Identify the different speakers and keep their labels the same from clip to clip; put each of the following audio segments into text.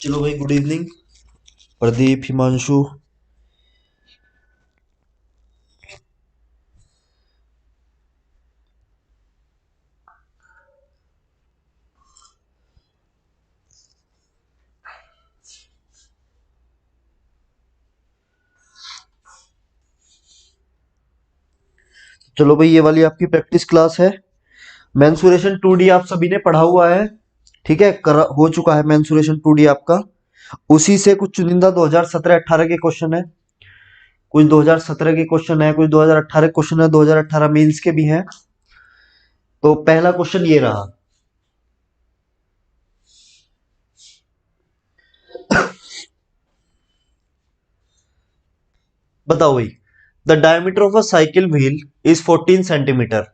Speaker 1: चलो भाई, good evening. Pradeep, Himanshu. चलो भाई, ये वाली आपकी प्रैक्टिस क्लास है। मेंसुरेशन 2D आप सभी ने पढ़ा हुआ है। ठीक है, हो चुका है मेंसुरेशन 2D आपका। उसी से कुछ चुनिंदा 2017-18 के क्वेश्चन है। कुछ 2017 के क्वेश्चन है, कुछ 2018 के क्वेश्चन है, 2018 मेंस के भी हैं। तो पहला क्वेश्चन ये रहा। बताओ भाई। The diameter of a cycle wheel is 14 centimetre.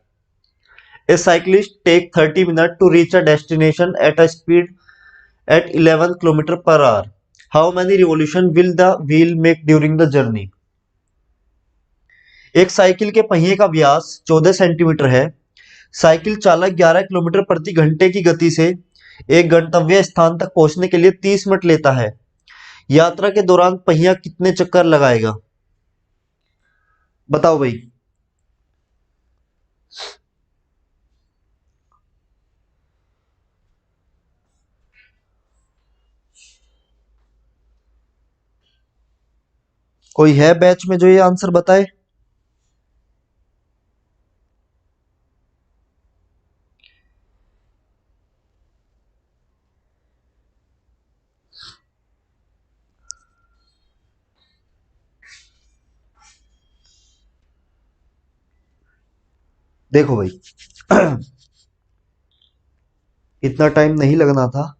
Speaker 1: A cyclist take 30 minutes to reach a destination at a speed at 11 km per hour. How many revolution will the wheel make during the journey? एक cycle के पहिए का व्यास 14 centimetre है। Cycle चालक 11 kilometre प्रति घंटे की गति से एक गंतव्य स्थान तक पहुंचने के लिए 30 मिनट लेता है। यात्रा के दौरान पहिया कितने चक्कर लगाएगा? बताओ भाई। कोई है बैच में जो ये आंसर बताए? देखो भाई, इतना टाइम नहीं लगना था।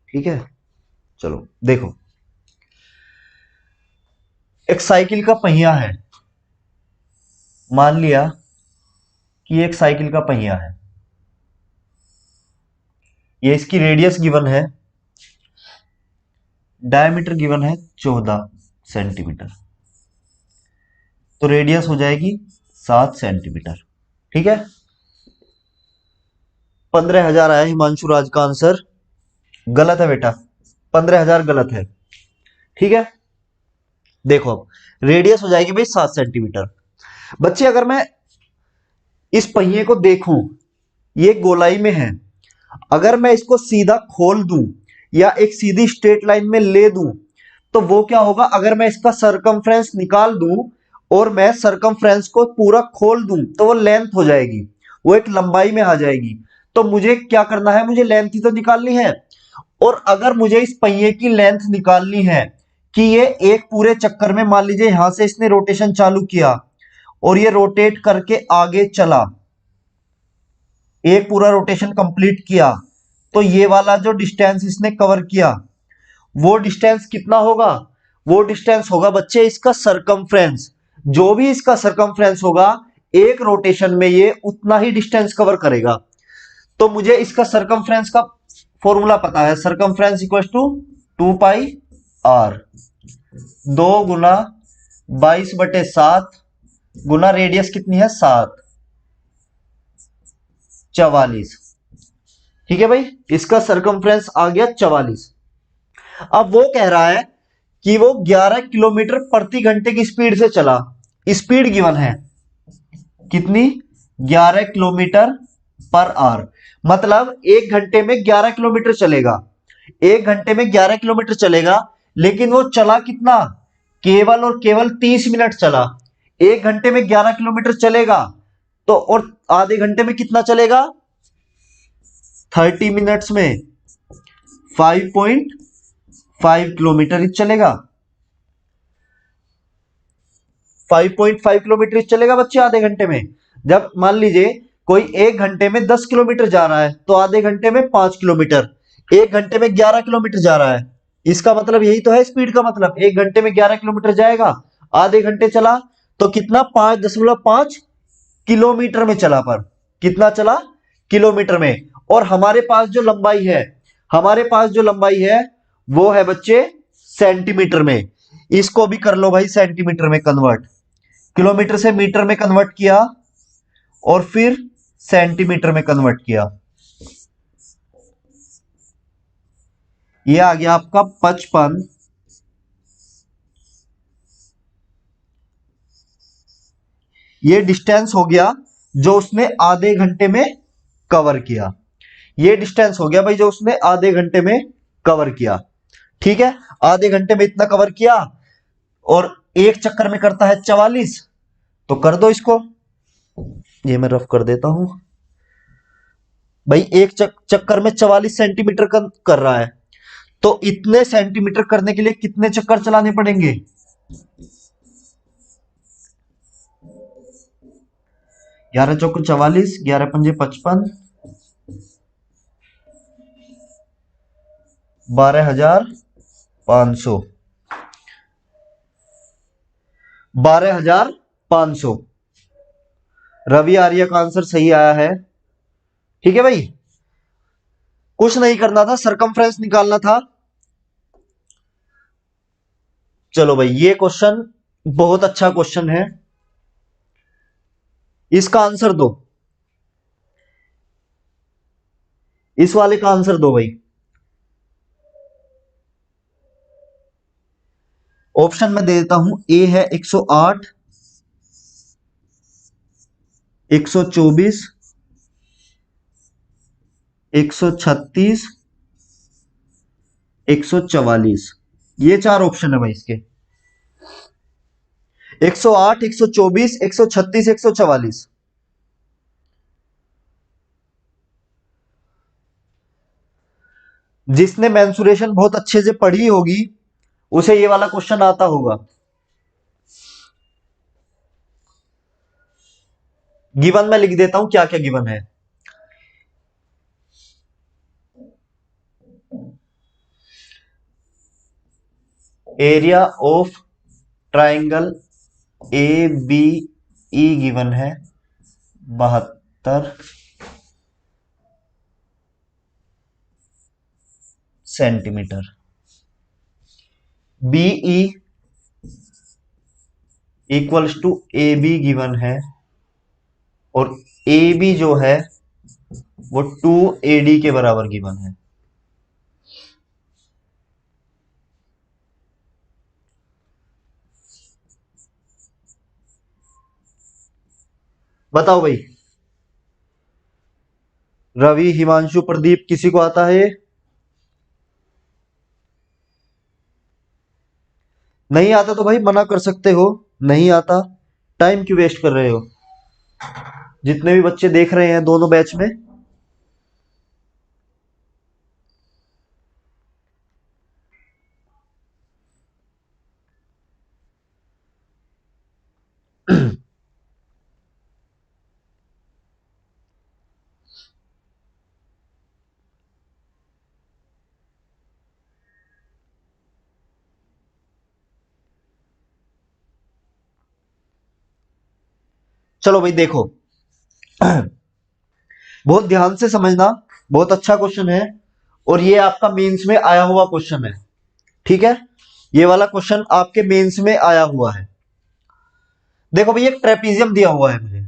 Speaker 1: ठीक है, चलो देखो। एक साइकिल का पहिया है। मान लिया कि एक साइकिल का पहिया है। ये इसकी रेडियस गिवन है। डायमीटर गिवन है 14 सेंटीमीटर। तो रेडियस हो जाएगी 7 सेंटीमीटर। ठीक है। 15,000 आया हिमांशु राज का आंसर। गलत है बेटा, 15,000 गलत है। ठीक है। देखो, अब रेडियस हो जाएगी भाई 7 सेंटीमीटर। बच्चे, अगर मैं इस पहिए को देखूं, ये गोलाई में है। अगर मैं इसको सीधा खोल दूं या एक सीधी स्ट्रेट लाइन में ले दूं, तो वो क्या होगा? अगर मैं इसका सरकमफ्रेंस निकाल दूं और मैं सरकमफ्रेंस को पूरा खोल दूं, तो वो लेंथ हो जाएगी, वो एक लंबाई में आ जाएगी। तो मुझे क्या करना है? मुझे लेंथ ही तो निकालनी है। और अगर मुझे इस पहिए की लेंथ निकालनी है कि ये एक पूरे चक्कर में, मान लीजिए यहां से इसने रोटेशन चालू किया और ये रोटेट करके आगे चला, एक पूरा रोटेशन कंप्लीट किया, तो ये वाला जो डिस्टेंस इसने कवर किया, वो डिस्टेंस कितना होगा? वो डिस्टेंस होगा बच्चे इसका सरकमफ्रेंस। जो भी इसका सरकमफ्रेंस होगा, एक रोटेशन में ये उतना ही डिस्टेंस कवर करेगा। तो मुझे इसका सरकमफ्रेंस का फॉर्मूला पता है। सरकमफ्रेंस इक्वल टू 2πr, 2 × 22/7 गुना रेडियस कितनी है? 7, 44। ठीक है भाई, इसका सरकमफ्रेंस आ गया 44। अब वो कह रहा है कि वो 11 किलोमीटर प्रति घंटे की स्पीड से चला। स्पीड गिवन है कितनी? 11 किलोमीटर पर आवर। मतलब एक घंटे में 11 किलोमीटर चलेगा। एक घंटे में 11 किलोमीटर चलेगा, लेकिन वो चला कितना? केवल और केवल 30 मिनट चला। एक घंटे में 11 किलोमीटर चलेगा तो और आधे घंटे में कितना चलेगा? 30 मिनट्स में 5.5 किलोमीटर ही चलेगा। 5.5 किलोमीटर ही चलेगा बच्चे आधे घंटे में। जब मान लीजिए कोई एक घंटे में 10 किलोमीटर जा रहा है, तो आधे घंटे में 5 किलोमीटर। एक घंटे में 11 किलोमीटर जा रहा है, इसका मतलब यही तो है स्पीड का मतलब। एक घंटे में 11 किलोमीटर जाएगा, आधे घंटे चला तो कितना? 5.5 किलोमीटर में चला। पर कितना चला? किलोमीटर में। और हमारे पास जो लंबाई है, हमारे पास जो लंबाई है वो है बच्चे सेंटीमीटर में। इसको भी कर लो भाई सेंटीमीटर में कन्वर्ट। किलोमीटर से मीटर में कन्वर्ट किया और फिर सेंटीमीटर में कन्वर्ट किया। ये आ गया आपका 55। ये डिस्टेंस हो गया जो उसने आधे घंटे में कवर किया। ये डिस्टेंस हो गया भाई जो उसने आधे घंटे में कवर किया। ठीक है, आधे घंटे में इतना कवर किया और एक चक्कर में करता है 44, तो कर दो इसको। ये मैं रफ कर देता हूं भाई। एक चक्कर में 44 सेंटीमीटर कर रहा है, तो इतने सेंटीमीटर करने के लिए कितने चक्कर चलाने पड़ेंगे? 11 चौको 44, 11 पंजे 55, 12,500। 12,500। रवि आर्य का आंसर सही आया है। ठीक है भाई, कुछ नहीं करना था, सरकमफ्रेंस निकालना था। चलो भाई, ये क्वेश्चन बहुत अच्छा क्वेश्चन है, इसका आंसर दो। इस वाले का आंसर दो भाई। ऑप्शन में दे देता हूं। ए है 108, 124, 136, 144। ये चार ऑप्शन है भाई इसके। 108, 124, 136, 144। जिसने मेंसुरेशन बहुत अच्छे से पढ़ी होगी उसे ये वाला क्वेश्चन आता होगा। गिवन में लिख देता हूं क्या क्या गिवन है। Area of triangle A B E given है 72 सेंटीमीटर। BE equals to A B given है, और ए बी जो है वो 2 AD के बराबर गिवन है। बताओ भाई, रवि, हिमांशु, प्रदीप, किसी को आता है? नहीं आता तो भाई मना कर सकते हो, नहीं आता। टाइम क्यों वेस्ट कर रहे हो? जितने भी बच्चे देख रहे हैं दोनों बैच में, चलो भाई देखो, बहुत ध्यान से समझना, बहुत अच्छा क्वेश्चन है, और ये आपका मेंस में आया हुआ क्वेश्चन है। ठीक है, ये वाला क्वेश्चन आपके मेंस में आया हुआ है। देखो भाई, एक ट्रेपीजियम दिया हुआ है मुझे,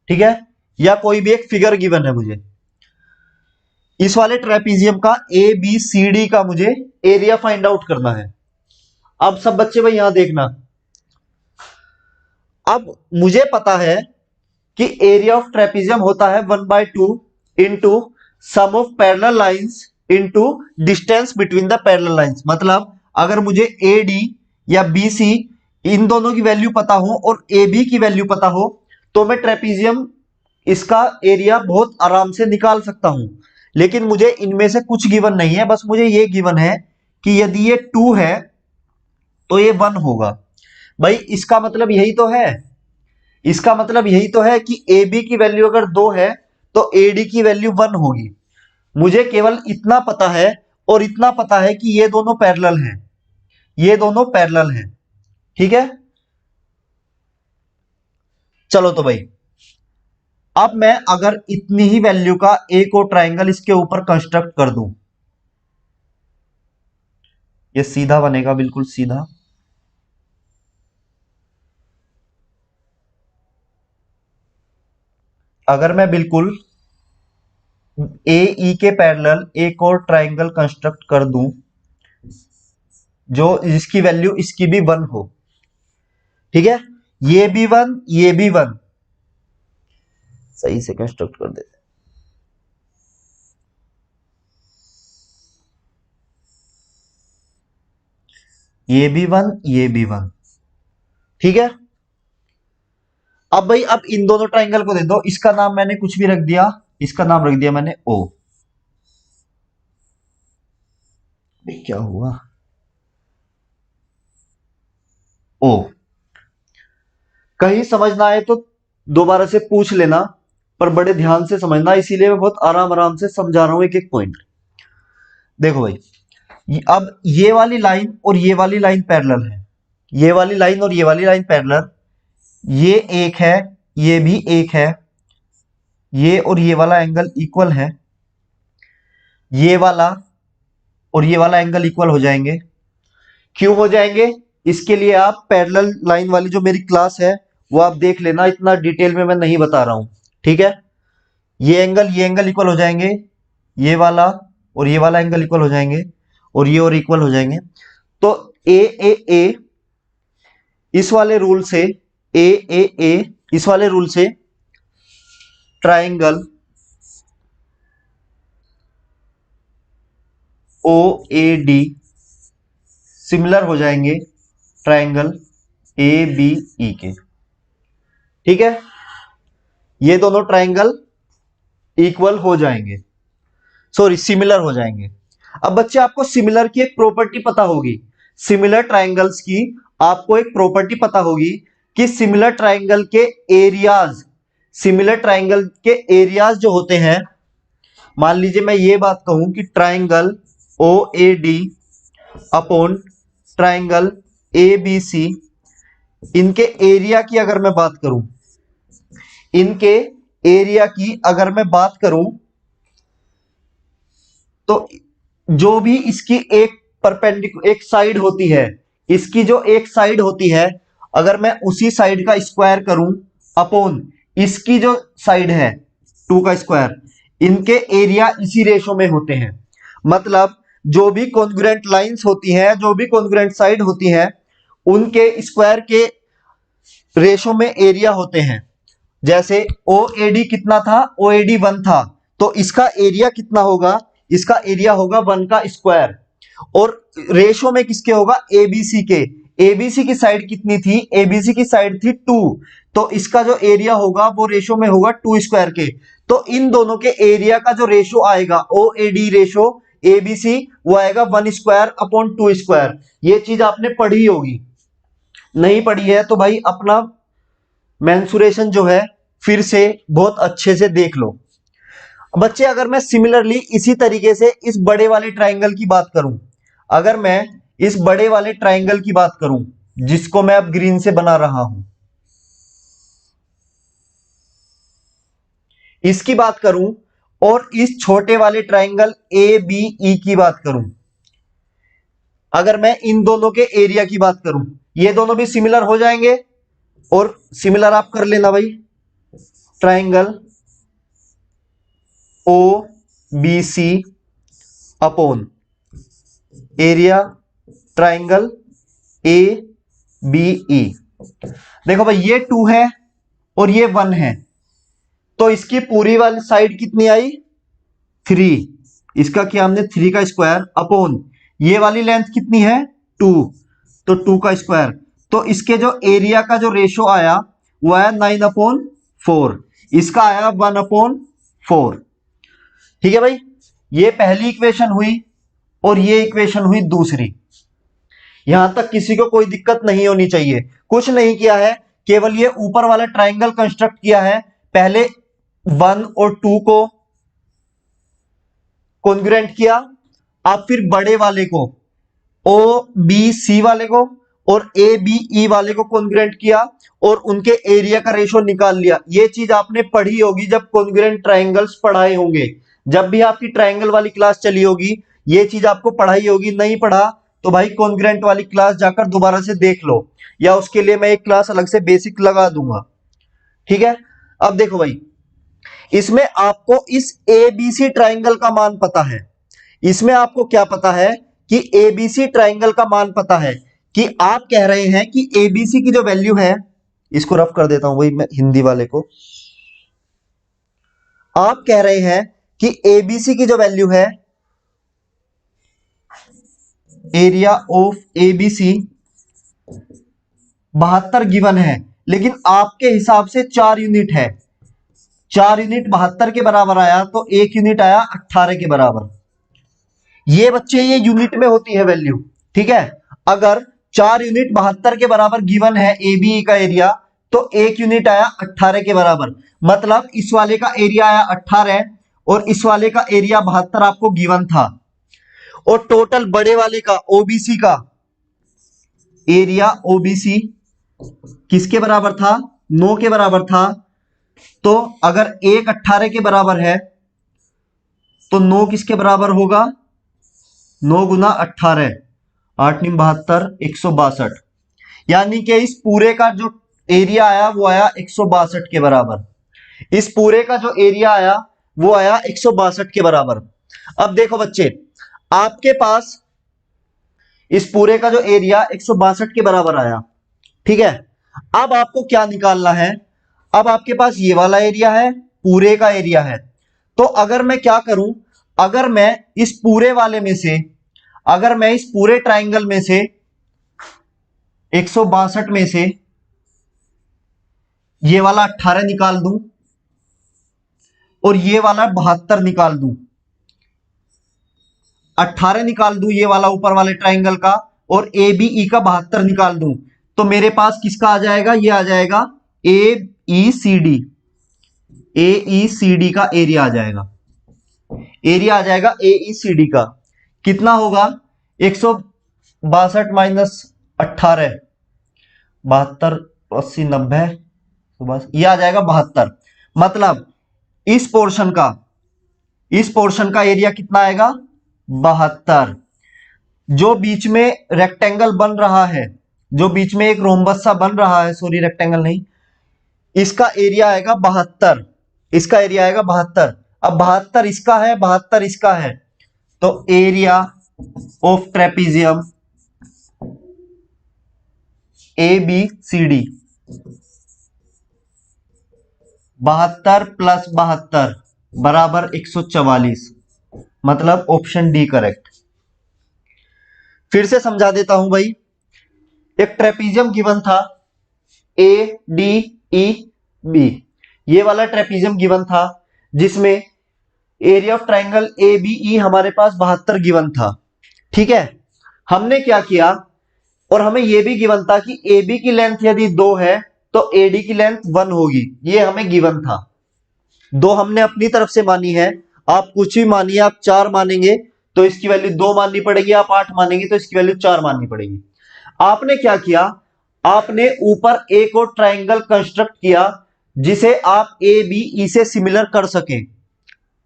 Speaker 1: ठीक है, या कोई भी एक फिगर गिवन है मुझे। इस वाले ट्रेपीजियम का ए बी सी डी का मुझे एरिया फाइंड आउट करना है। अब सब बच्चे भाई यहां देखना। अब मुझे पता है कि एरिया ऑफ ट्रेपीजियम होता है 1/2 into sum of parallel lines into distance between the parallel lines. मतलब अगर मुझे ए डी या बी सी इन दोनों की वैल्यू पता हो और ए बी की वैल्यू पता हो, तो मैं ट्रेपीजियम इसका एरिया बहुत आराम से निकाल सकता हूं। लेकिन मुझे इनमें से कुछ गिवन नहीं है, बस मुझे ये गिवन है कि यदि ये 2 है तो ये 1 होगा। भाई इसका मतलब यही तो है, इसका मतलब यही तो है कि ए बी की वैल्यू अगर 2 है तो ए डी की वैल्यू 1 होगी। मुझे केवल इतना पता है, और इतना पता है कि ये दोनों पैरेलल हैं, ये दोनों पैरेलल हैं। ठीक है, चलो तो भाई, अब मैं अगर इतनी ही वैल्यू का एक और ट्राइंगल इसके ऊपर कंस्ट्रक्ट कर दूं, ये सीधा बनेगा, बिल्कुल सीधा। अगर मैं बिल्कुल ए ई के पैरेलल एक और ट्राइंगल कंस्ट्रक्ट कर दूं जो जिसकी वैल्यू इसकी भी 1 हो, ठीक है, ये भी 1 ये भी 1, सही से कंस्ट्रक्ट कर देते, ये भी 1 ये भी 1, ठीक है। अब भाई अब इन दोनों ट्राइंगल को दे दो, इसका नाम मैंने कुछ भी रख दिया, इसका नाम रख दिया मैंने ओ। क्या हुआ, ओ। कहीं समझ ना आए तो दोबारा से पूछ लेना, पर बड़े ध्यान से समझना, इसीलिए मैं बहुत आराम आराम से समझा रहा हूं एक एक पॉइंट। देखो भाई, अब ये वाली लाइन और ये वाली लाइन पैरेलल है, ये वाली लाइन और ये वाली लाइन पैरेलल, ये एक है ये भी एक है, ये और ये वाला एंगल इक्वल है, ये वाला और ये वाला एंगल इक्वल हो जाएंगे। क्यों हो जाएंगे, इसके लिए आप पैरेलल लाइन वाली जो मेरी क्लास है वो आप देख लेना, इतना डिटेल में मैं नहीं बता रहा हूं, ठीक है। ये एंगल इक्वल हो जाएंगे, ये वाला और ये वाला एंगल इक्वल हो जाएंगे, और ये और इक्वल हो जाएंगे। तो ए इस वाले रूल से, ए इस वाले रूल से triangle O A D similar हो जाएंगे ट्राइंगल ए बी ई के, ठीक है। ये दोनों ट्राइंगल इक्वल हो जाएंगे, सॉरी सिमिलर हो जाएंगे। अब बच्चे आपको सिमिलर की एक प्रॉपर्टी पता होगी, सिमिलर ट्राइंगल्स की आपको एक प्रॉपर्टी पता होगी कि सिमिलर ट्राइंगल के एरियाज, सिमिलर ट्राइंगल के एरियाज जो होते हैं, मान लीजिए मैं ये बात कहूं कि triangle O A D upon triangle A B C, इनके एरिया की अगर मैं बात करूं, इनके एरिया की अगर मैं बात करूं, तो जो भी इसकी एक परपेंडिकुलर एक साइड होती है, इसकी जो एक साइड होती है, अगर मैं उसी साइड का स्क्वायर करूं अपॉन इसकी जो साइड है 2 का स्क्वायर, इनके एरिया इसी रेशो में होते हैं। मतलब जो भी कॉन्ग्रुएंट लाइंस होती हैं, जो भी कॉन्ग्रुएंट साइड होती हैं, उनके स्क्वायर के रेशो में एरिया होते हैं। जैसे ओ ए डी कितना था, ओ ए डी 1 था, तो इसका एरिया कितना होगा, इसका एरिया होगा 1 का स्क्वायर, और रेशो में किसके होगा, एबीसी के। एबीसी की साइड कितनी थी, एबीसी की साइड थी 2, तो इसका जो एरिया होगा वो रेशो में होगा 2 स्क्वायर के। तो इन दोनों के एरिया का जो रेशो आएगा ओ ए डी रेशो एबीसी, वो आएगा 1 स्क्वायर अपॉन 2 स्क्वायर। ये चीज आपने पढ़ी होगी, नहीं पढ़ी है तो भाई अपना मेंसुरेशन जो है फिर से बहुत अच्छे से देख लो। बच्चे अगर मैं सिमिलरली इसी तरीके से इस बड़े वाले ट्राइंगल की बात करूं, अगर मैं इस बड़े वाले ट्राइंगल की बात करूं जिसको मैं अब ग्रीन से बना रहा हूं, इसकी बात करूं, और इस छोटे वाले ट्राइंगल ए बी ई की बात करूं, अगर मैं इन दोनों के एरिया की बात करूं, ये दोनों भी सिमिलर हो जाएंगे। और सिमिलर आप कर लेना भाई, triangle O B C upon area triangle A B E. देखो भाई ये 2 है और ये 1 है, तो इसकी पूरी वाली साइड कितनी आई, 3, इसका किया हमने 3 का स्क्वायर अपॉन ये वाली लेंथ कितनी है 2, तो 2 का स्क्वायर। तो इसके जो एरिया का जो रेशो आया वो आया 9/4, इसका आया 1/4, ठीक है भाई। ये पहली इक्वेशन हुई और ये इक्वेशन हुई दूसरी। यहां तक किसी को कोई दिक्कत नहीं होनी चाहिए, कुछ नहीं किया है, केवल ये ऊपर वाला ट्राइंगल कंस्ट्रक्ट किया है। पहले 1 और 2 को कॉन्ग्रुएंट किया, अब फिर बड़े वाले को ओ बी सी वाले को और ए बी ई वाले को कॉन्ग्रुएंट किया और उनके एरिया का रेशो निकाल लिया। ये चीज आपने पढ़ी होगी जब कॉन्ग्रुएंट ट्राइंगल्स पढ़ाए होंगे, जब भी आपकी ट्राइंगल वाली क्लास चली होगी ये चीज आपको पढ़ाई होगी। नहीं पढ़ा तो भाई कॉन्ग्रुएंट वाली क्लास जाकर दोबारा से देख लो, या उसके लिए मैं एक क्लास अलग से बेसिक लगा दूंगा, ठीक है। अब देखो भाई इसमें आपको इस एबीसी ट्राइंगल का मान पता है। इसमें आपको क्या पता है कि एबीसी ट्राइंगल का मान पता है, कि आप कह रहे हैं कि एबीसी की जो वैल्यू है, इसको रफ कर देता हूं वही मैं हिंदी वाले को। आप कह रहे हैं कि एबीसी की जो वैल्यू है, एरिया ऑफ एबीसी 72 गिवन है, लेकिन आपके हिसाब से 4 यूनिट है। 4 यूनिट 72 के बराबर आया तो 1 यूनिट आया 18 के बराबर। ये बच्चे ये यूनिट में होती है वैल्यू, ठीक है। अगर 4 यूनिट 72 के बराबर गिवन है एबी का एरिया, तो 1 यूनिट आया 18 के बराबर। मतलब इस वाले का एरिया आया 18 और इस वाले का एरिया 72 आपको गिवन था। और टोटल बड़े वाले का ओबीसी का एरिया, ओबीसी किसके बराबर था? 9 के बराबर था। तो अगर 1 18 के बराबर है तो 9 किसके बराबर होगा? 9 गुना 18, 8 नीम 72, 162। यानी कि इस पूरे का जो एरिया आया वो आया 162 के बराबर। इस पूरे का जो एरिया आया वो आया 162 के बराबर। अब देखो बच्चे, आपके पास इस पूरे का जो एरिया 162 के बराबर आया, ठीक है। अब आपको क्या निकालना है? अब आपके पास ये वाला एरिया है, पूरे का एरिया है। तो अगर मैं क्या करूं, अगर मैं इस पूरे वाले में से, अगर मैं इस पूरे ट्राइंगल में से 162 में से ये वाला 18 निकाल दूं और ये वाला 72 निकाल दूं, 18 निकाल दूं ये वाला ऊपर वाले ट्राइंगल का, और ए बी ई का 72 निकाल दूं, तो मेरे पास किसका आ जाएगा? ये आ जाएगा ए ई सी डी, ए ई सी डी का एरिया आ जाएगा। एरिया आ जाएगा ए ई सी डी का। कितना होगा? 162 माइनस 18, 72, 80, 90, ये आ जाएगा 72। मतलब इस पोर्शन का एरिया कितना आएगा? 72। जो बीच में रेक्टेंगल बन रहा है, जो बीच में एक रोम्बस सा बन रहा है, सॉरी रेक्टेंगल नहीं, इसका एरिया आएगा 72, इसका एरिया आएगा 72। अब 72 इसका है, 72 इसका है, तो area of trapezium A B C D 72 plus 72 बराबर 144। मतलब ऑप्शन डी करेक्ट। फिर से समझा देता हूं भाई। एक ट्रेपीजियम गिवन था ए डी ई बी, ये वाला ट्रेपीजियम गिवन था जिसमें area of triangle A B E हमारे पास 72 गिवन था, ठीक है। हमने क्या किया, और हमें यह भी गिवन था कि ए बी की लेंथ यदि 2 है तो ए डी की लेंथ 1 होगी, ये हमें गिवन था। 2 हमने अपनी तरफ से मानी है, आप कुछ भी मानिए, आप 4 मानेंगे तो इसकी वैल्यू 2 माननी पड़ेगी, आप 8 मानेंगे तो इसकी वैल्यू 4 माननी पड़ेगी। आपने क्या किया, आपने ऊपर एक और ट्राइंगल कंस्ट्रक्ट किया जिसे आप ए बी ई से सिमिलर कर सके,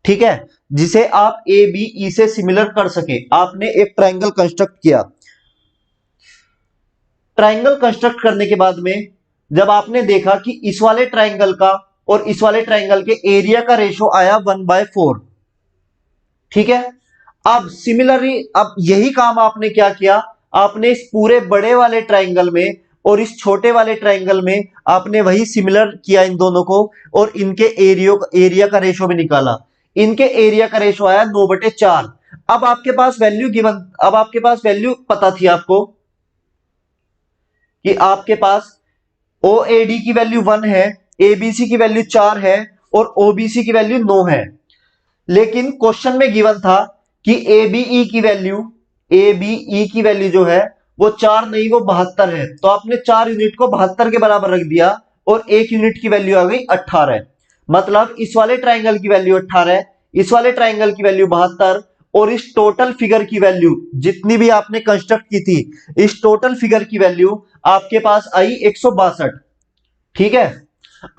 Speaker 1: ठीक है, जिसे आप ए बी ई से सिमिलर कर सके। आपने एक ट्राइंगल कंस्ट्रक्ट किया। ट्राइंगल कंस्ट्रक्ट करने के बाद में जब आपने देखा कि इस वाले ट्राइंगल का और इस वाले ट्राइंगल के एरिया का रेशो आया 1/4, ठीक है। अब सिमिलरली, अब यही काम आपने क्या किया, आपने इस पूरे बड़े वाले ट्राइंगल में और इस छोटे वाले ट्राइंगल में आपने वही सिमिलर किया इन दोनों को, और इनके एरिया का रेशो भी निकाला। इनके एरिया का रेशो आया 9/4। अब आपके पास वैल्यू गिवन, अब आपके पास वैल्यू पता थी आपको कि आपके पास ओ ए डी की वैल्यू 1 है, ए बी सी की वैल्यू 4 है और ओ बी सी की वैल्यू 9 है। लेकिन क्वेश्चन में गिवन था कि ए बी ई की वैल्यू जो है वो 4 नहीं, वो 72 है। तो आपने 4 यूनिट को 72 के बराबर रख दिया और 1 यूनिट की वैल्यू आ गई 18। मतलब इस वाले ट्राइंगल की वैल्यू 18, इस वाले ट्राइंगल की वैल्यू 72, और इस टोटल फिगर की वैल्यू जितनी भी आपने कंस्ट्रक्ट की थी, इस टोटल फिगर की वैल्यू आपके पास आई 162, ठीक है।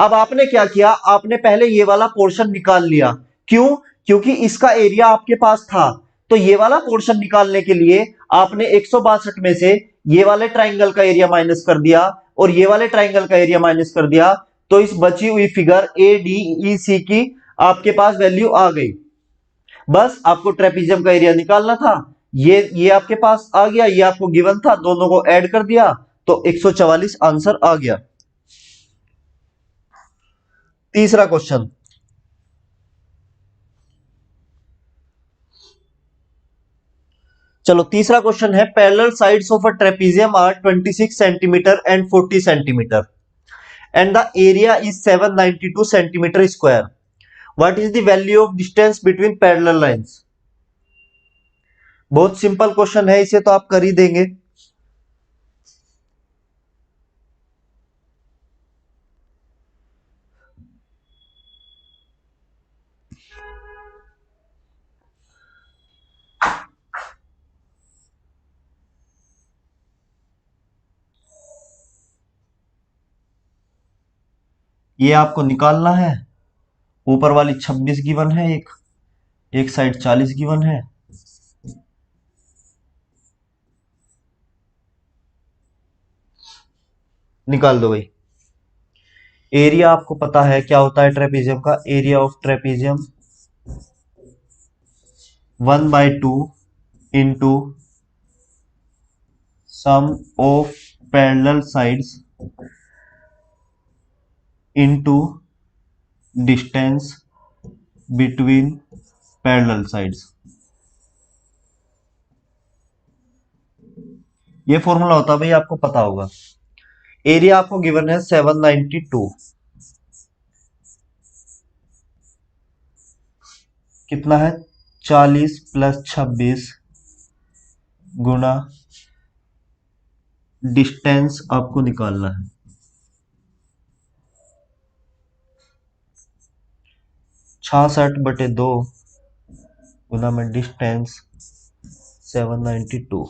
Speaker 1: अब आपने क्या किया, आपने पहले ये वाला पोर्शन निकाल लिया। क्यों? क्योंकि इसका एरिया आपके पास था। तो ये वाला पोर्शन निकालने के लिए आपने 162 में से ये वाले ट्राइंगल का एरिया माइनस कर दिया और ये वाले ट्राइंगल का एरिया माइनस कर दिया, तो इस बची हुई फिगर ए डी ई सी की आपके पास वैल्यू आ गई, बस आपको ट्रेपीजियम का एरिया निकालना था। ये आपके पास आ गया, ये आपको गिवन था, दोनों को ऐड कर दिया तो 144 आंसर आ गया। तीसरा क्वेश्चन, चलो तीसरा क्वेश्चन है, parallel sides of a trapezium are 26 centimetre and 40 centimetre and the area is 792 centimetre square, what is the value of distance between parallel lines. बहुत सिंपल क्वेश्चन है, इसे तो आप कर ही देंगे। ये आपको निकालना है, ऊपर वाली 26 गिवन है, एक साइड 40 गिवन है। निकाल दो भाई। एरिया आपको पता है क्या होता है ट्रेपीजियम का, area of trapezium 1/2 into sum of parallel sides into distance between parallel sides. ये फॉर्मूला होता है भाई, आपको पता होगा। एरिया आपको गिवन है 792, कितना है 40 + 26 गुना डिस्टेंस आपको निकालना है, 66/2 गुना में डिस्टेंस 792,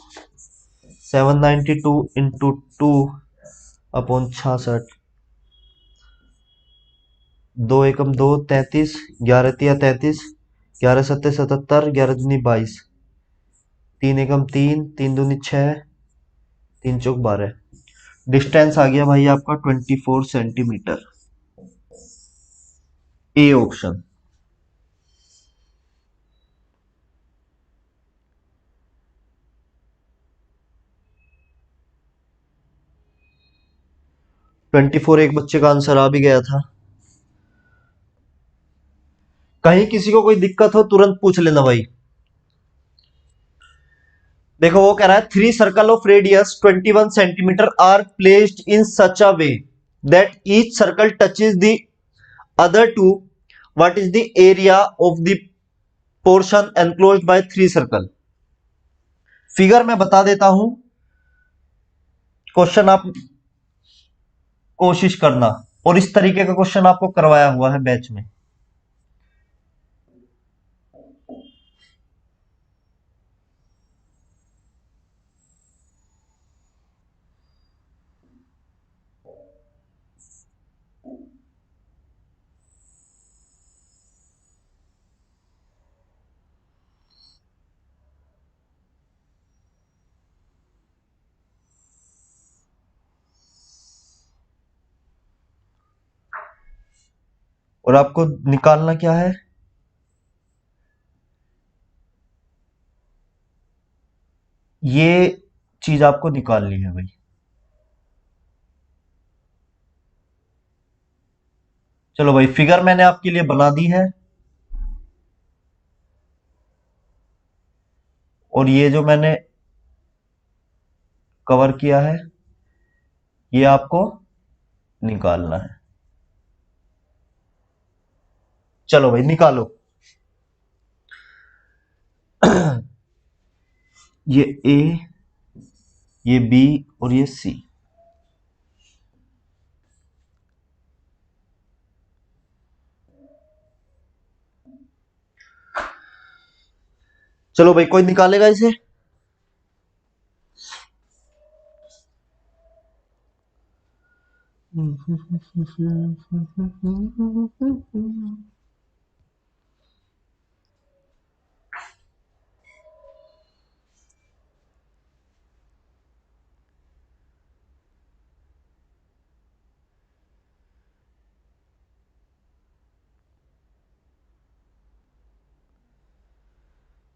Speaker 1: 792 इंटू 2/66, 2 एकम 2, 33, 11 तिया 33, 11 सत्ते 77, 11 दूनी 22, 3 एकम 3, 3 दूनी 6, 3 चौक 12। डिस्टेंस आ गया भाई आपका 24 centimetre. A option. Twenty four एक बच्चे का आंसर आ भी गया था। कहीं किसी को कोई दिक्कत हो तुरंत पूछ लेना भाई। देखो वो कह रहा है, 3 circle of radius 21 centimetre are placed in such a way that each circle touches the other two, what is the area of the portion enclosed by 3 circle. Figure में बता देता हूं, क्वेश्चन आप कोशिश करना, और इस तरीके का क्वेश्चन आपको करवाया हुआ है बैच में। और आपको निकालना क्या है, ये चीज आपको निकालनी है भाई। चलो भाई, फिगर मैंने आपके लिए बना दी है, और ये जो मैंने कवर किया है ये आपको निकालना है। चलो भाई निकालो। ये ए, ये बी और ये सी। चलो भाई, कोई निकालेगा इसे।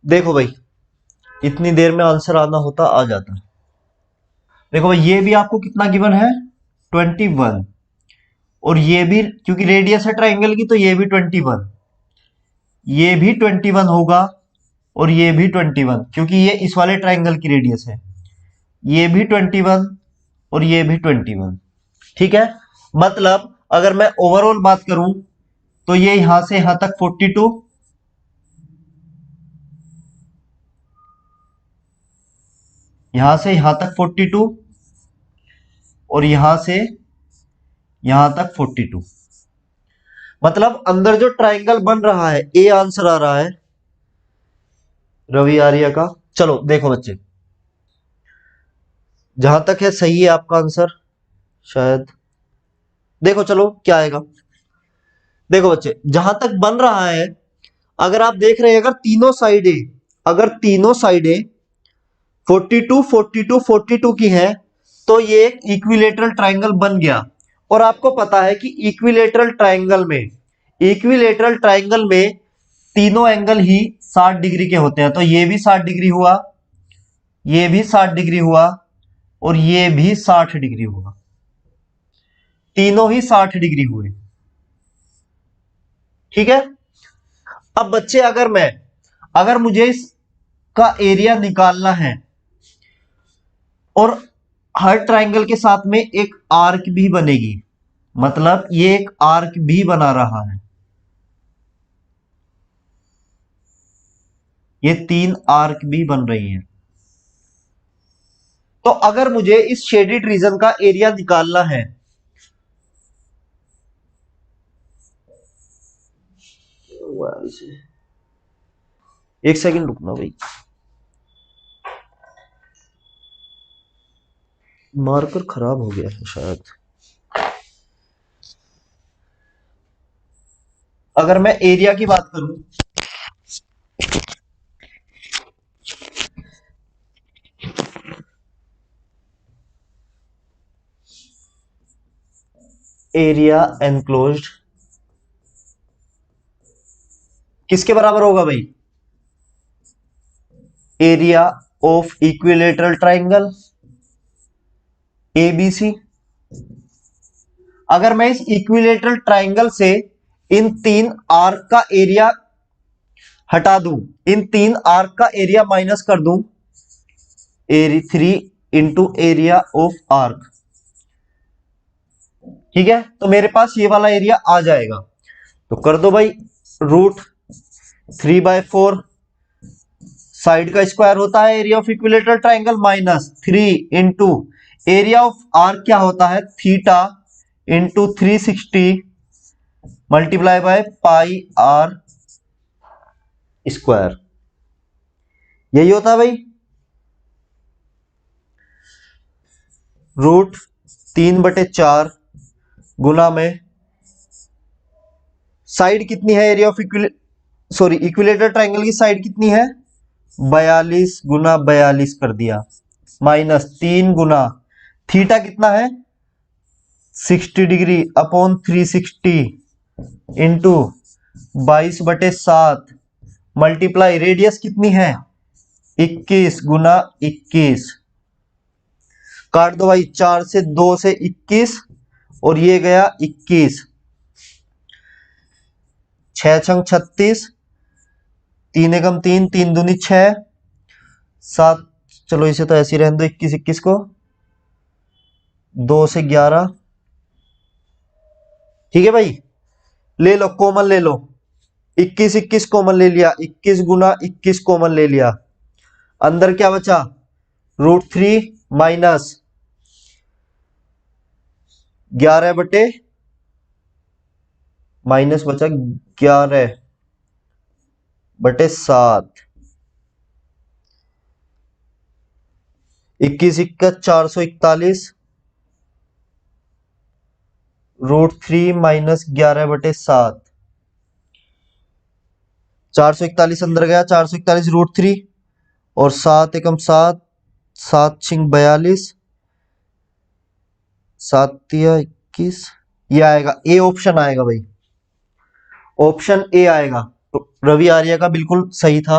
Speaker 1: देखो भाई, इतनी देर में आंसर आना होता आ जाता। देखो भाई, ये भी आपको कितना गिवन है, 21, और ये भी क्योंकि रेडियस है ट्राइंगल की तो ये भी 21, ये भी 21 होगा, और ये भी 21 क्योंकि ये इस वाले ट्राइंगल की रेडियस है। ये भी 21 और ये भी 21। ठीक है, मतलब अगर मैं ओवरऑल बात करूं तो ये यहां से यहां तक 42, यहां से यहां तक 42, और यहां से यहां तक 42। मतलब अंदर जो ट्राइंगल बन रहा है, ए आंसर आ रहा है रवि आर्या का। चलो देखो बच्चे, जहां तक है सही है आपका आंसर शायद। देखो चलो क्या आएगा। देखो बच्चे, जहां तक बन रहा है, अगर आप देख रहे हैं, अगर तीनों साइडें 42 42 42 की हैं, तो ये एक इक्विलेटरल ट्राइंगल बन गया। और आपको पता है कि इक्विलेटरल ट्राइंगल में तीनों एंगल ही 60 डिग्री के होते हैं। तो ये भी 60 डिग्री हुआ, ये भी 60 डिग्री हुआ, और ये भी 60 डिग्री हुआ। तीनों ही 60 डिग्री हुए। ठीक है। अब बच्चे, अगर मुझे इसका एरिया निकालना है, और हर ट्राइंगल के साथ में एक आर्क भी बनेगी, मतलब ये एक आर्क भी बना रहा है, ये 3 आर्क भी बन रही हैं। तो अगर मुझे इस शेडेड रीजन का एरिया निकालना है, एक सेकंड रुकना भाई, मार्कर खराब हो गया है शायद। अगर मैं एरिया की बात करूं, एरिया एनक्लोज्ड किसके बराबर होगा भाई, area of equilateral triangle ABC. अगर मैं इस इक्विलेटरल ट्राइंगल से इन 3 आर्क का एरिया हटा दूं, इन 3 आर्क का एरिया माइनस कर दूं, area 3 into area of arc, ठीक है, तो मेरे पास ये वाला एरिया आ जाएगा। तो कर दो भाई, √3/4 साइड का स्क्वायर होता है area of equilateral triangle, minus 3 into area of arc क्या होता है, theta into 360 multiply by pi r square. यही होता है भाई, √3/4 गुना में साइड कितनी है एरिया ऑफ इक्विलेटरल ट्राइंगल की साइड कितनी है, 42 गुना 42 कर दिया, माइनस 3 गुना थीटा कितना है 60 degree upon 360 into 22/7 multiply radius कितनी है 21 गुना 21। काट दो भाई, 4 से 2 से 21, और ये गया 21, 6 छंग 36, 3 एकम 3, 3 दूनी 6, 7, चलो इसे तो ऐसे ही रहने दो, 21 21 को, 2 से 11। ठीक है भाई, ले लो कॉमन ले लो, 21 21 कॉमन ले लिया, 21 गुना 21 कॉमन ले लिया, अंदर क्या बचा √3 माइनस 11 बटे माइनस बचा 11/7, 21 21 441, √3 माइनस 11/7, 441 अंदर गया, 441 √3, और 7 एकम 7, 7 छिंग 42, 7 तिया 21। ये आएगा ए ऑप्शन आएगा भाई, ऑप्शन ए आएगा। तो रवि आर्या का बिल्कुल सही था,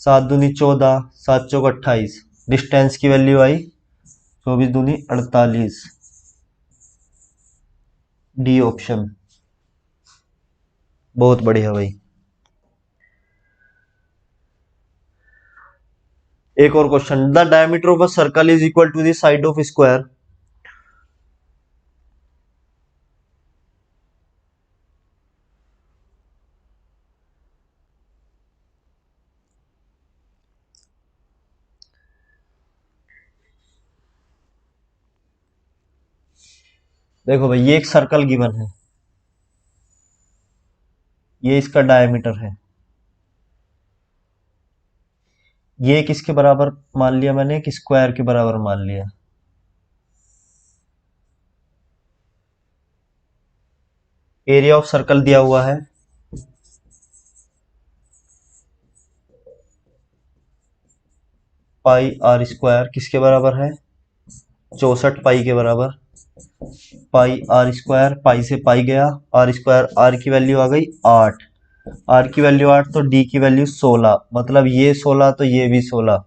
Speaker 1: 7 दूनी 14, 7 चौक 28, डिस्टेंस की वैल्यू आई 24 दूनी 48। डी ऑप्शन, बहुत बढ़िया भाई। एक और question, the diameter of a circle is equal to the side of square. देखो भाई, ये एक सर्कल गिवन है, ये इसका डायमीटर है, ये किसके बराबर मान लिया मैंने, एक स्क्वायर के बराबर मान लिया। एरिया ऑफ सर्कल दिया हुआ है, पाई आर स्क्वायर, किसके बराबर है, 64 पाई के बराबर। पाई आर स्क्वायर, पाई से पाई गया, आर स्क्वायर, आर की वैल्यू आ गई 8, आर की वैल्यू 8 तो डी की वैल्यू 16, मतलब ये 16 तो ये भी 16।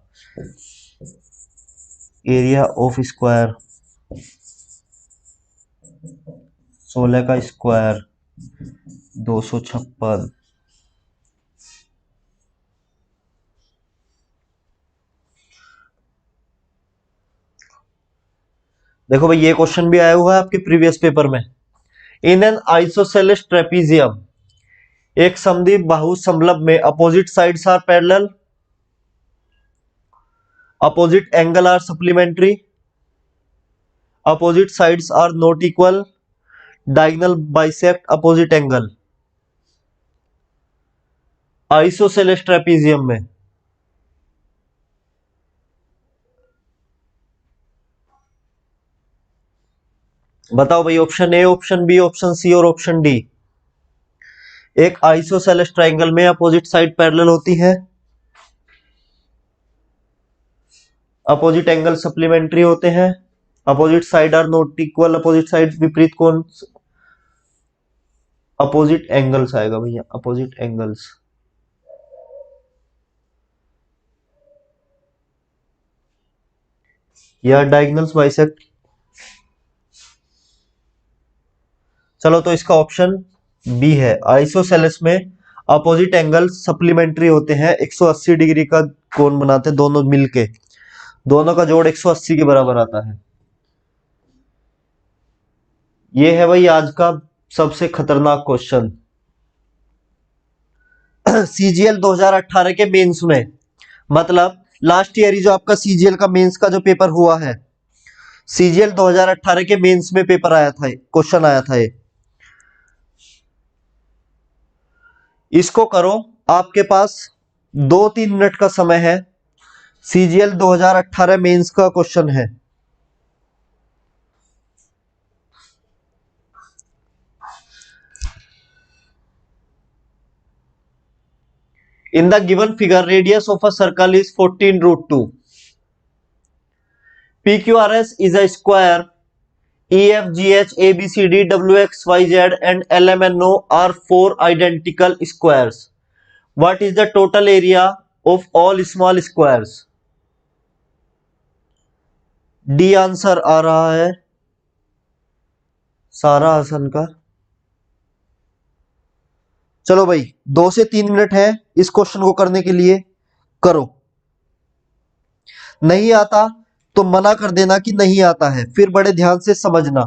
Speaker 1: एरिया ऑफ स्क्वायर 16 का स्क्वायर 256। देखो भाई, ये क्वेश्चन भी आया हुआ है आपके प्रीवियस पेपर में। इन एन आइसोसेलेस ट्रेपीजियम, एक समद्विबाहु बाहु समलंब में opposite sides are parallel, opposite angle are supplementary, opposite sides are not equal, diagonal bisect opposite angle. Isosceles trapezium में बताओ भाई, option A, option B, option C और option D. एक isosceles triangle में अपोजिट साइड पैरेलल होती है, opposite angle supplementary होते हैं, opposite side are not equal, opposite side विपरीत कोण, अपोजिट एंगल्स आएगा भैया, अपोजिट एंगल्स। या डायगोनल्स बाइसेक्ट। चलो, तो इसका ऑप्शन बी है, आइसोसेलेस में अपोजिट एंगल सप्लीमेंट्री होते हैं, 180 डिग्री का कोण बनाते हैं दोनों मिलके, दोनों का जोड़ 180 के बराबर आता है। ये है भाई आज का सबसे खतरनाक क्वेश्चन। सीजीएल 2018 के मेंस में, मतलब लास्ट ईयर ही जो आपका सीजीएल का मेंस का जो पेपर हुआ है, सीजीएल 2018 के मेंस में पेपर आया था, क्वेश्चन आया था ये। इसको करो, आपके पास 2-3 मिनट का समय है, सीजीएल 2018 मेंस का क्वेश्चन है। In the given figure radius of a circle is 14√2, PQRS is a square, EFGH ABCD WXYZ and LMNO are 4 identical squares. What is the total area of all small squares? D answer आ रहा है सारा हसन का। चलो भाई, 2 से 3 minute है इस क्वेश्चन को करने के लिए, करो। नहीं आता तो मना कर देना कि नहीं आता है, फिर बड़े ध्यान से समझना।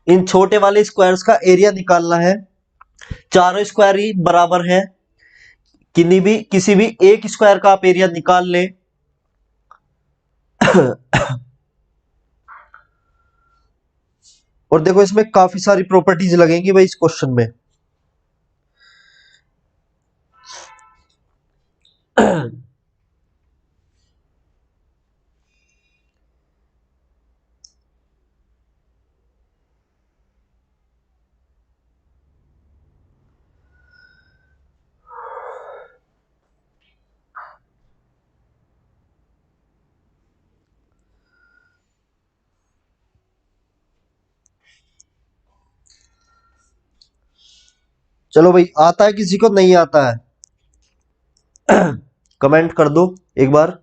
Speaker 1: इन छोटे वाले स्क्वायर्स का एरिया निकालना है, चारों स्क्वायर ही बराबर है, किसी भी एक स्क्वायर का आप एरिया निकाल लें। और देखो, इसमें काफी सारी प्रॉपर्टीज लगेंगी भाई इस क्वेश्चन में। चलो भाई, आता है किसी को, नहीं आता है? कमेंट कर दो एक बार।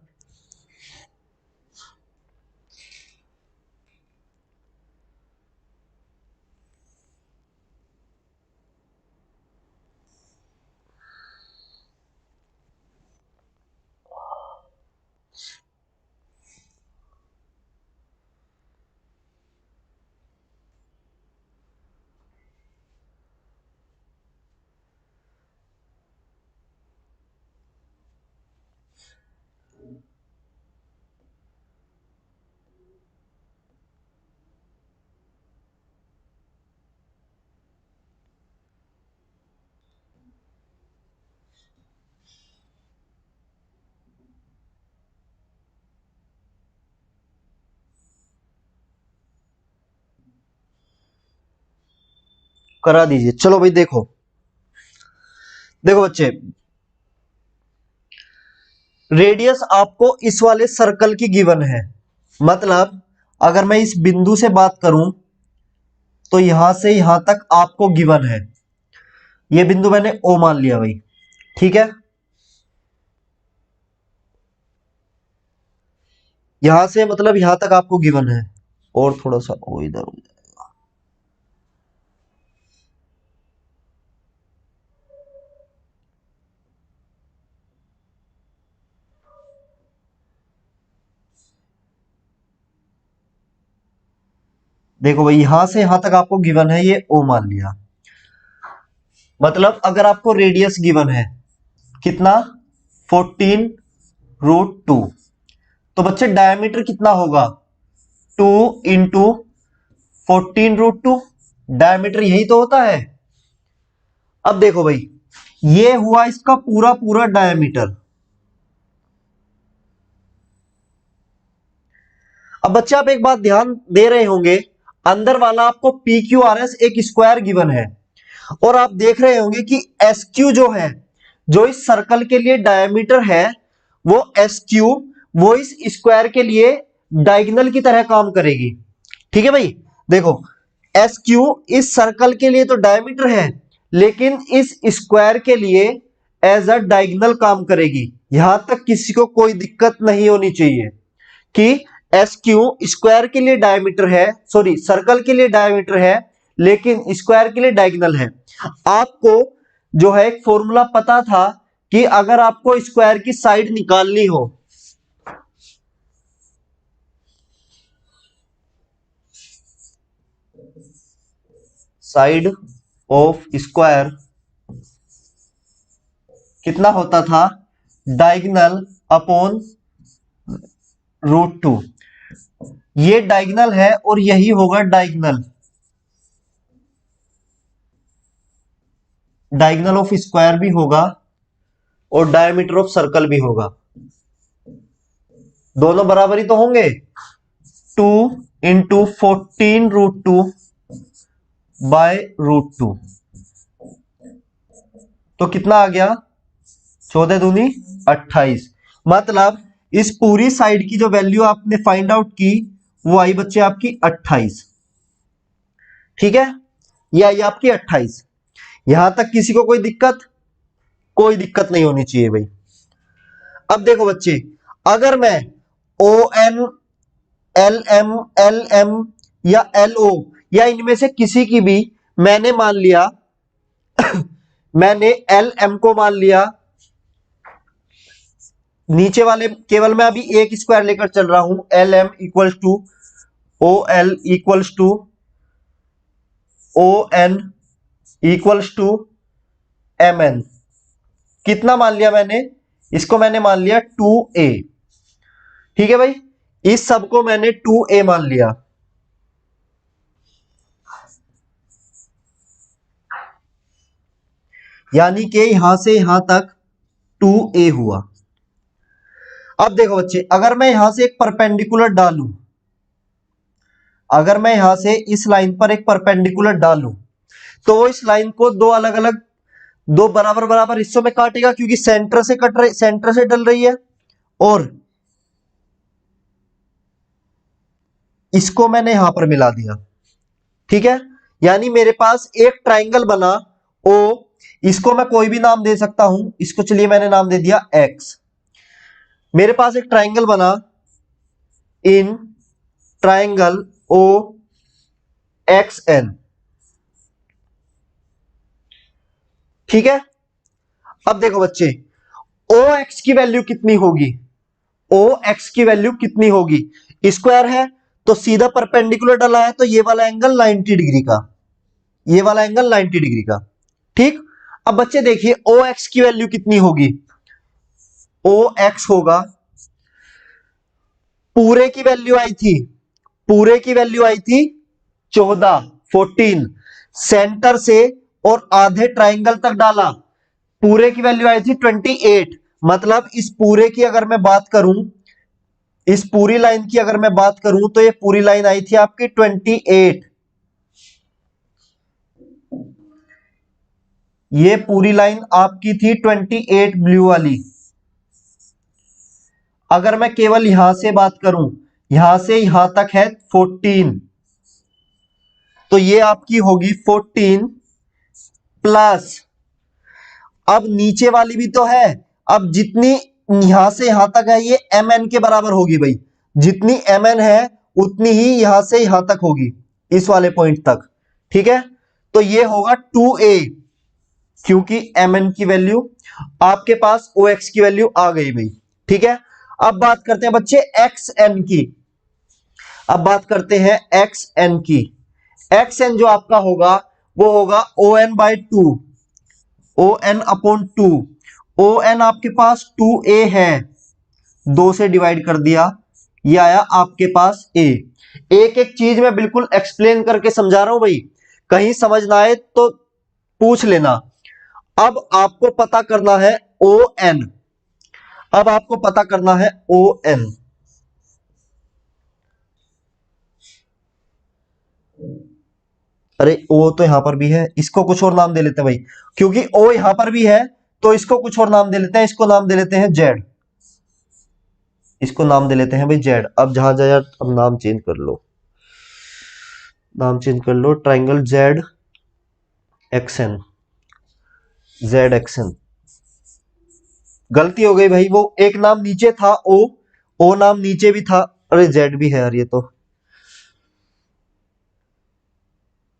Speaker 1: करा दीजिए। चलो भाई, देखो देखो बच्चे, रेडियस आपको इस वाले सर्कल की गिवन है। मतलब अगर मैं इस बिंदु से बात करूं तो यहां से यहां तक आपको गिवन है। ये बिंदु मैंने ओ मान लिया भाई, ठीक है। यहां से मतलब यहां तक आपको गिवन है, और थोड़ा सा ओ इधर हो जाए। देखो भाई, यहां से यहां तक आपको गिवन है, ये ओ मान लिया। मतलब अगर आपको रेडियस गिवन है कितना, 14√2, तो बच्चे डायमीटर कितना होगा, 2 × 14√2। डायमीटर यही तो होता है। अब देखो भाई, ये हुआ इसका पूरा पूरा डायमीटर। अब बच्चे आप एक बात ध्यान दे रहे होंगे, अंदर वाला आपको पी क्यू आर एस एक स्क्वायर गिवन है, और आप देख रहे होंगे कि एस क्यू जो है, जो इस सर्कल के लिए डायमीटर है, वो एस क्यू, वो इस स्क्वायर के लिए डायगोनल की तरह काम करेगी। ठीक है भाई, देखो एस क्यू इस सर्कल के लिए तो डायमीटर है, लेकिन इस स्क्वायर के लिए एज अ डायगोनल काम करेगी। यहां तक किसी को कोई दिक्कत नहीं होनी चाहिए कि एस क्यू स्क्वायर के लिए डायमीटर है, सॉरी सर्कल के लिए डायमीटर है, लेकिन स्क्वायर के लिए डायगोनल है। आपको जो है एक फॉर्मूला पता था कि अगर आपको स्क्वायर की साइड निकालनी हो, साइड ऑफ स्क्वायर कितना होता था, डायगोनल अपॉन √2। ये डायगोनल है और यही होगा डायगोनल, डायगोनल ऑफ स्क्वायर भी होगा और डायमीटर ऑफ सर्कल भी होगा। दोनों बराबर ही तो होंगे। 2 × 14√2 बाय √2, तो कितना आ गया, 14 दूनी 28। मतलब इस पूरी साइड की जो वैल्यू आपने फाइंड आउट की, वो आई बच्चे आपकी 28। ठीक है, ये आई आपकी 28। यहां तक किसी को कोई दिक्कत, कोई दिक्कत नहीं होनी चाहिए भाई। अब देखो बच्चे, अगर मैं O N, L M, L M या एल ओ, या इनमें से किसी की भी मैंने मान लिया, मैंने एल एम को मान लिया, नीचे वाले केवल मैं अभी एक स्क्वायर लेकर चल रहा हूं, L M equals to O L equals to O N equals to M N. कितना मान लिया मैंने, इसको मैंने मान लिया 2a। ठीक है भाई, इस सब को मैंने 2a मान लिया। यानी कि यहां से यहां तक 2a हुआ। अब देखो बच्चे, अगर मैं यहां से एक परपेंडिकुलर डालूं, अगर मैं यहां से इस लाइन पर एक परपेंडिकुलर डालूं, तो वो इस लाइन को दो अलग अलग, दो बराबर बराबर हिस्सों में काटेगा, क्योंकि सेंटर से कट रही, सेंटर से डल रही है। और इसको मैंने यहां पर मिला दिया। ठीक है, यानी मेरे पास एक ट्राइंगल बना ओ इसको मैं कोई भी नाम दे सकता हूं, इसको चलिए मैंने नाम दे दिया x। मेरे पास एक ट्राइंगल बना in triangle O X N, ठीक है। अब देखो बच्चे, ओ एक्स की वैल्यू कितनी होगी, ओ एक्स की वैल्यू कितनी होगी, स्क्वायर है तो सीधा परपेंडिकुलर डला है, तो ये वाला एंगल 90 डिग्री का, ये वाला एंगल 90 डिग्री का, ठीक। अब बच्चे देखिए ओ एक्स की वैल्यू कितनी होगी, ओ एक्स होगा, पूरे की वैल्यू आई थी, पूरे की वैल्यू आई थी 14 सेंटर से और आधे ट्राइंगल तक डाला, पूरे की वैल्यू आई थी 28। मतलब इस पूरे की अगर मैं बात करूं, इस पूरी लाइन की अगर मैं बात करूं तो ये पूरी लाइन आई थी आपकी 28, ये पूरी लाइन आपकी थी 28 ब्लू वाली। अगर मैं केवल यहां से बात करूं, यहां से यहां तक है 14, तो ये आपकी होगी 14 प्लस, अब नीचे वाली भी तो है, अब जितनी यहां से यहां तक है ये एम एन के बराबर होगी भाई, जितनी एम एन है उतनी ही यहां से यहां तक होगी, इस वाले पॉइंट तक, ठीक है। तो ये होगा 2a, क्योंकि एम एन की वैल्यू आपके पास ओ एक्स की वैल्यू आ गई भाई, ठीक है। अब बात करते हैं बच्चे एक्स एन की, अब बात करते हैं एक्स एन की। एक्स एन जो आपका होगा वो होगा O N by two, O N upon two, O N आपके पास 2a है, 2 से डिवाइड कर दिया, ये आया आपके पास a। एक एक चीज मैं बिल्कुल एक्सप्लेन करके समझा रहा हूं भाई, कहीं समझ ना आए तो पूछ लेना। अब आपको पता करना है ओ एन, अब आपको पता करना है ओ एन, अरे ओ तो यहां पर भी है, इसको कुछ और नाम दे लेते हैं भाई, क्योंकि ओ यहां पर भी है तो इसको कुछ और नाम दे लेते हैं, इसको नाम दे लेते हैं जेड, इसको नाम दे लेते हैं भाई जेड। अब जहां जाए अब नाम चेंज कर लो, नाम चेंज कर लो, triangle Z X N, Z X N, गलती हो गई भाई, वो एक नाम नीचे था ओ नाम नीचे भी था, अरे जेड भी है यार, ये तो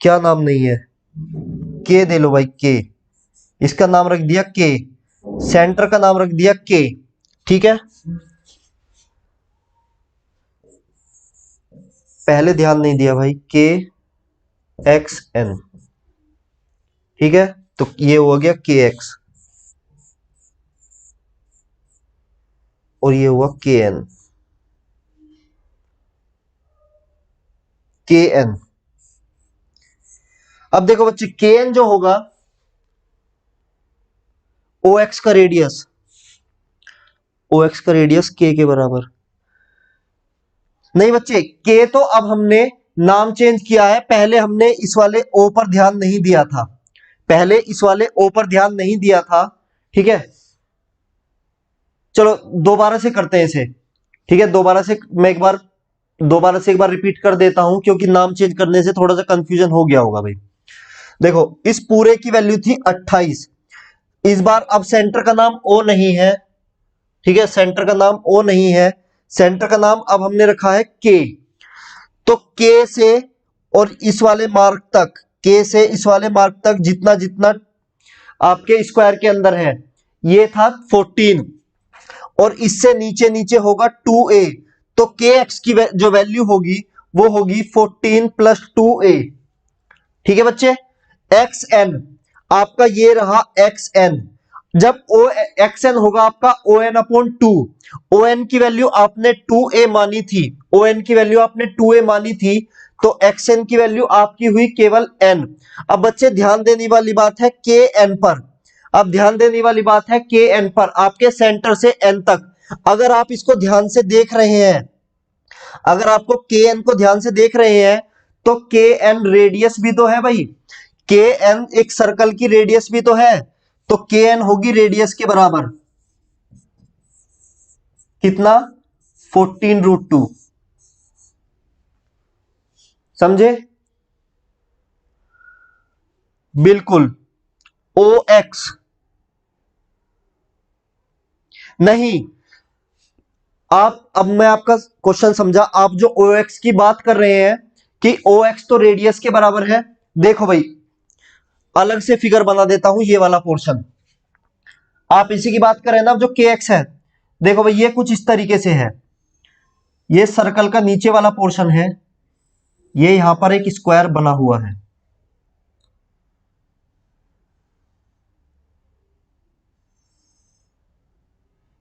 Speaker 1: क्या नाम नहीं है, के दे लो भाई के, इसका नाम रख दिया के, सेंटर का नाम रख दिया के, ठीक है। पहले ध्यान नहीं दिया भाई, के एक्स एन, ठीक है, तो ये हो गया के एक्स और ये हुआ के एन, के एन। अब देखो बच्चे के एन जो होगा ओ एक्स का रेडियस, ओ एक्स का रेडियस के बराबर, नहीं बच्चे के तो अब हमने नाम चेंज किया है, पहले हमने इस वाले ओ पर ध्यान नहीं दिया था, पहले इस वाले ओ पर ध्यान नहीं दिया था, ठीक है। चलो दोबारा से करते हैं इसे, ठीक है, दोबारा से मैं एक बार, दोबारा से एक बार रिपीट कर देता हूं, क्योंकि नाम चेंज करने से थोड़ा सा कंफ्यूजन हो गया होगा भाई। देखो इस पूरे की वैल्यू थी 28, इस बार अब सेंटर का नाम ओ नहीं है, ठीक है, सेंटर का नाम ओ नहीं है, सेंटर का नाम अब हमने रखा है के, तो के से और इस वाले मार्क तक, के से इस वाले मार्क तक जितना जितना आपके स्क्वायर के अंदर है, ये था 14 और इससे नीचे नीचे होगा 2a, तो के एक्स की जो वैल्यू होगी वो होगी 14 प्लस 2a, ठीक है बच्चे। एक्स एन आपका ये रहा एक्स एन, जब ओ एक्स एन होगा आपका O N upon two, O N की वैल्यू आपने 2a मानी थी, ओ एन की वैल्यू आपने 2a मानी थी, तो एक्स एन की वैल्यू आपकी हुई केवल n। अब बच्चे ध्यान देने वाली बात है के एन पर, अब ध्यान देने वाली बात है के एन पर, आपके सेंटर से एन तक, अगर आप इसको ध्यान से देख रहे हैं, अगर आपको के एन को ध्यान से देख रहे हैं तो के एन रेडियस भी तो है भाई, के एन एक सर्कल की रेडियस भी तो है, तो के एन होगी रेडियस के बराबर कितना, 14√2, समझे, बिल्कुल ओ एक्स नहीं, आप, अब मैं आपका क्वेश्चन समझा। आप जो ओ एक्स की बात कर रहे हैं कि ओ एक्स तो रेडियस के बराबर है, देखो भाई अलग से फिगर बना देता हूं, ये वाला पोर्शन आप इसी की बात कर रहे हैं ना, जो के एक्स है। देखो भाई ये कुछ इस तरीके से है, ये सर्कल का नीचे वाला पोर्शन है, ये यहां पर एक स्क्वायर बना हुआ है,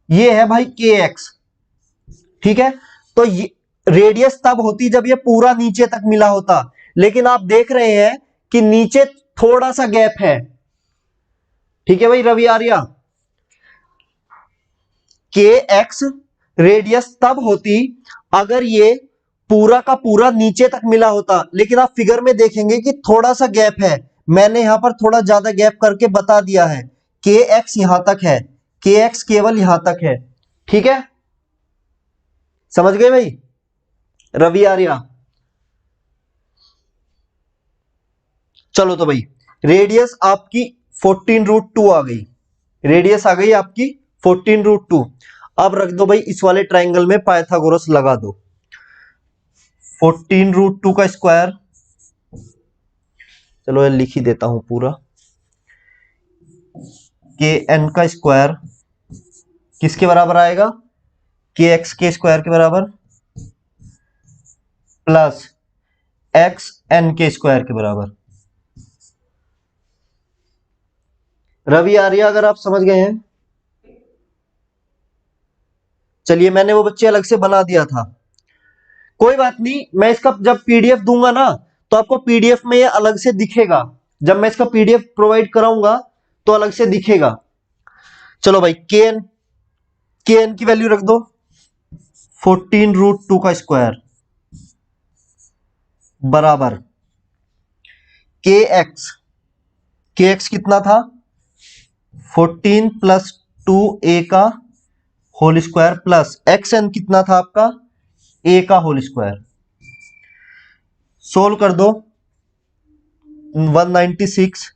Speaker 1: ये है भाई के एक्स। ठीक है, तो ये रेडियस तब होती जब ये पूरा नीचे तक मिला होता, लेकिन आप देख रहे हैं कि नीचे थोड़ा सा गैप है। ठीक है भाई रवि आर्या, के एक्स रेडियस तब होती अगर ये पूरा का पूरा नीचे तक मिला होता, लेकिन आप फिगर में देखेंगे कि थोड़ा सा गैप है। मैंने यहां पर थोड़ा ज्यादा गैप करके बता दिया है, के एक्स यहां तक है, के एक्स केवल यहां तक है। ठीक है, समझ गए भाई रवि आर्या? चलो तो भाई रेडियस आपकी 14√2 आ गई, रेडियस आ गई आपकी 14√2। अब रख दो भाई इस वाले ट्राइंगल में पाइथागोरस लगा दो। 14√2 का स्क्वायर, चलो ये लिख ही देता हूं पूरा, के एन का स्क्वायर किसके बराबर आएगा? के एक्स के स्क्वायर के बराबर, प्लस एक्स एन के स्क्वायर के बराबर। रवि आर्या अगर आप समझ गए हैं, चलिए मैंने वो बच्चे अलग से बना दिया था, कोई बात नहीं, मैं इसका जब पीडीएफ दूंगा ना तो आपको पीडीएफ में ये अलग से दिखेगा, जब मैं इसका पीडीएफ प्रोवाइड कराऊंगा तो अलग से दिखेगा। चलो भाई के एन की वैल्यू रख दो 14√2 का स्क्वायर बराबर के एक्स कितना था? 14 प्लस 2a का whole square, plus X N कितना था आपका? a का होल स्क्वायर। सोल्व कर दो, 196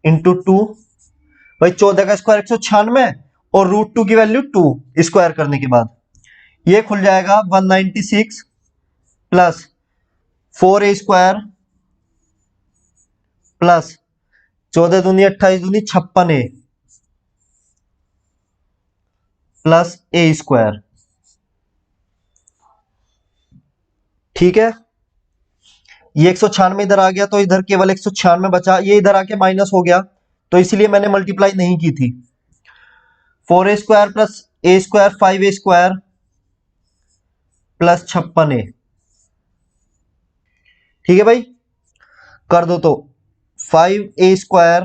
Speaker 1: इंटू 2, भाई 14 का स्क्वायर 196 और √2 की वैल्यू 2, स्क्वायर करने के बाद ये खुल जाएगा 196 प्लस 4a स्क्वायर प्लस 14 दूनी 28 दूनी 56a प्लस a स्क्वायर। ठीक है, ये 196 इधर आ गया तो इधर केवल 196 बचा, ये इधर आके माइनस हो गया तो इसलिए मैंने मल्टीप्लाई नहीं की थी। 4a square plus a square 5a square plus 56a। ठीक है भाई, कर दो तो 5a square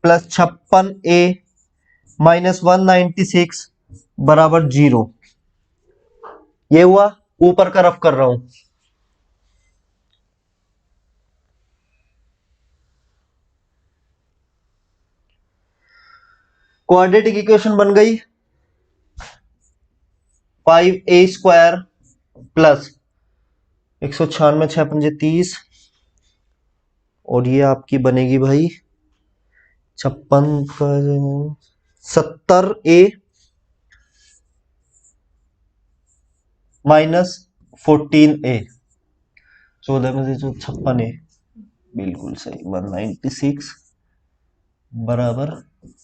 Speaker 1: plus 56a minus 196 बराबर 0। ये हुआ, ऊपर का रफ कर रहा हूं। क्वाड्रेटिक इक्वेशन बन गई 5a स्क्वायर प्लस 196 6 पंजे 30 और ये आपकी बनेगी भाई 56 70a माइनस 14a, 14 में से 56a, बिल्कुल सही 196 बराबर।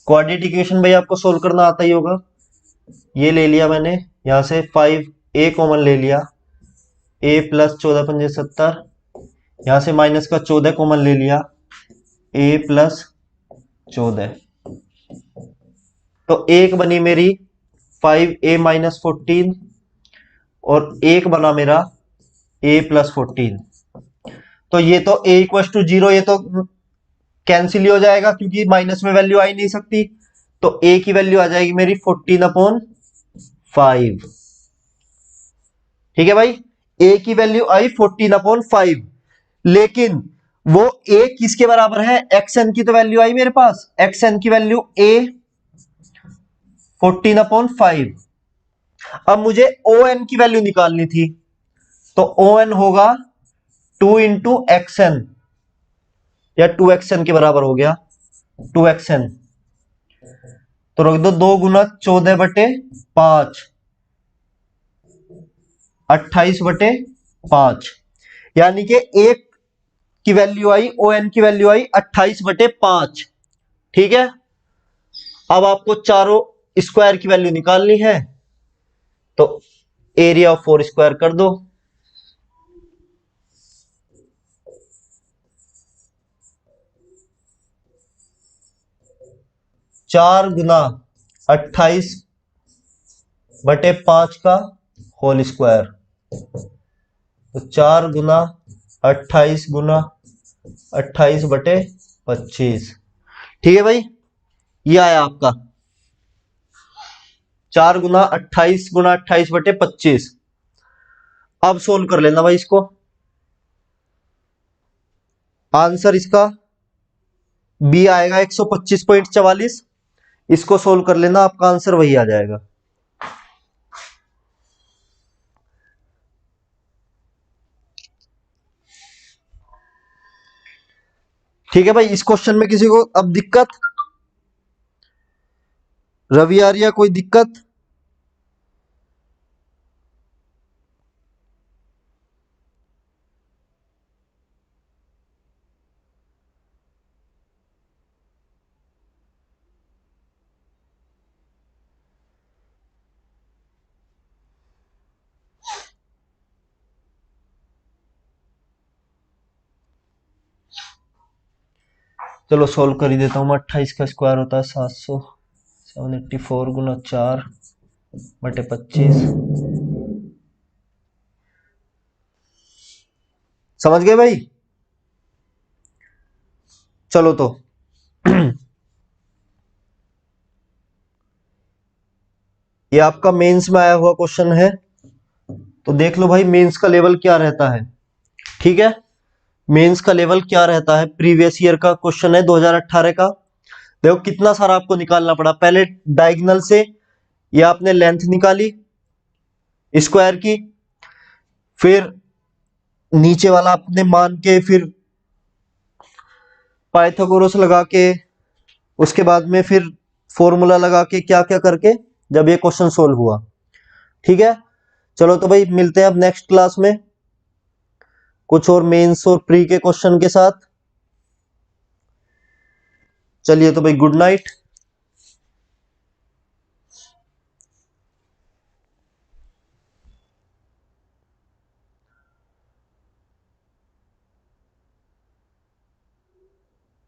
Speaker 1: क्वाड्रेटिक इक्वेशन भाई आपको सोल्व करना आता ही होगा। ये ले लिया मैंने, यहां से 5a कॉमन ले लिया, a प्लस 14 पंजे 70, यहां से माइनस का 14 कॉमन ले लिया, a प्लस 14, तो एक बनी मेरी 5a माइनस 14 और एक बना मेरा a प्लस 14। तो ये तो a इक्वल टू 0, ये तो कैंसिल ही हो जाएगा क्योंकि माइनस में वैल्यू आ ही नहीं सकती, तो a की वैल्यू आ जाएगी मेरी 14/5। ठीक है भाई, a की वैल्यू आई 14/5, लेकिन वो a किसके बराबर है? xn की तो वैल्यू आई मेरे पास, xn की वैल्यू a 14/5। अब मुझे on की वैल्यू निकालनी थी, तो on होगा 2 इंटू एक्सएन, या 2xn के बराबर हो गया 2xn, तो रख दो 2 गुना 14/5 28/5, यानी कि एक की वैल्यू आई, ओ एन की वैल्यू आई 28/5। ठीक है, अब आपको चारों स्क्वायर की वैल्यू निकालनी है, तो एरिया ऑफ 4 स्क्वायर कर दो। चार गुना 28/5 का होल स्क्वायर, तो 4 गुना 28 गुना 28/25। ठीक है भाई, ये आया आपका 4 गुना 28 गुना 28/25। अब सोल्व कर लेना भाई इसको। आंसर इसका बी आएगा 125.44। इसको सोल्व कर लेना, आपका आंसर वही आ जाएगा। ठीक है भाई, इस क्वेश्चन में किसी को अब दिक्कत? रवि आर्या कोई दिक्कत? चलो सोल्व कर ही देता हूं मैं। 28 का स्क्वायर होता है 700, 784 गुना 4/25। समझ गए भाई? चलो तो ये आपका मेंस में आया हुआ क्वेश्चन है, तो देख लो भाई मेंस का लेवल क्या रहता है। ठीक है, मेंस का लेवल क्या रहता है, प्रीवियस ईयर का क्वेश्चन है 2018 का। देखो कितना सारा आपको निकालना पड़ा। पहले डायगोनल से ये आपने लेंथ निकाली स्क्वायर की, फिर नीचे वाला आपने मान के, फिर पाइथागोरस लगा के, उसके बाद में फिर फॉर्मूला लगा के, क्या क्या करके जब ये क्वेश्चन सोल्व हुआ। ठीक है, चलो तो भाई मिलते हैं अब नेक्स्ट क्लास में कुछ और मेंस और प्री के क्वेश्चन के साथ। चलिए तो भाई गुड नाइट।